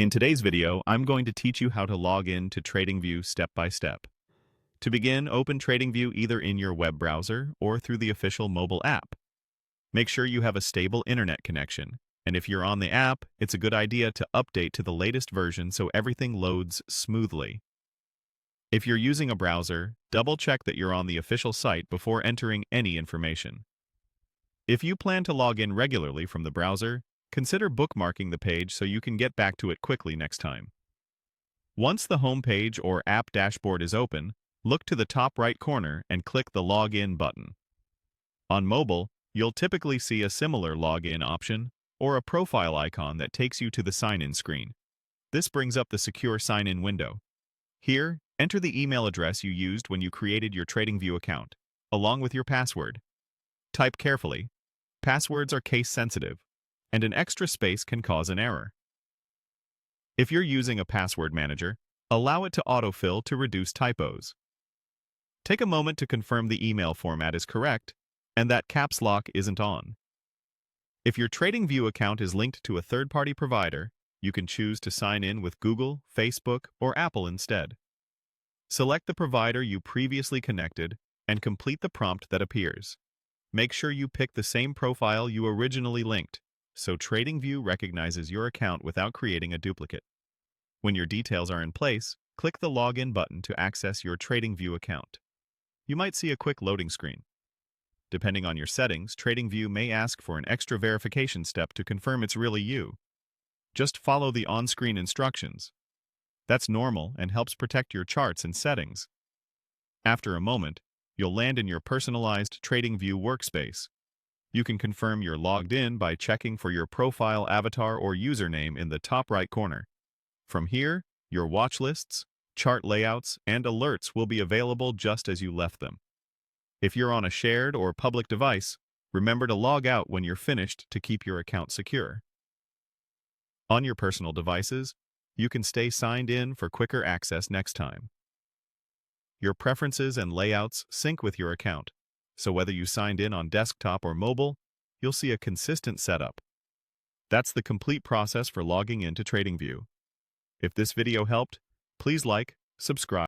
In today's video, I'm going to teach you how to log in to TradingView step by step. To begin, open TradingView either in your web browser or through the official mobile app. Make sure you have a stable internet connection, and if you're on the app, it's a good idea to update to the latest version so everything loads smoothly. If you're using a browser, double-check that you're on the official site before entering any information. If you plan to log in regularly from the browser, consider bookmarking the page so you can get back to it quickly next time. Once the home page or app dashboard is open, look to the top right corner and click the Login button. On mobile, you'll typically see a similar login option or a profile icon that takes you to the sign-in screen. This brings up the secure sign-in window. Here, enter the email address you used when you created your TradingView account, along with your password. Type carefully. Passwords are case-sensitive, and an extra space can cause an error. If you're using a password manager, allow it to autofill to reduce typos. Take a moment to confirm the email format is correct and that caps lock isn't on. If your TradingView account is linked to a third-party provider, you can choose to sign in with Google, Facebook, or Apple instead. Select the provider you previously connected and complete the prompt that appears. Make sure you pick the same profile you originally linked, so TradingView recognizes your account without creating a duplicate. When your details are in place, click the Login button to access your TradingView account. You might see a quick loading screen. Depending on your settings, TradingView may ask for an extra verification step to confirm it's really you. Just follow the on-screen instructions. That's normal and helps protect your charts and settings. After a moment, you'll land in your personalized TradingView workspace. You can confirm you're logged in by checking for your profile avatar or username in the top right corner. From here, your watch lists, chart layouts, and alerts will be available just as you left them. If you're on a shared or public device, remember to log out when you're finished to keep your account secure. On your personal devices, you can stay signed in for quicker access next time. Your preferences and layouts sync with your account, so whether you signed in on desktop or mobile, you'll see a consistent setup. That's the complete process for logging into TradingView. If this video helped, please like, subscribe,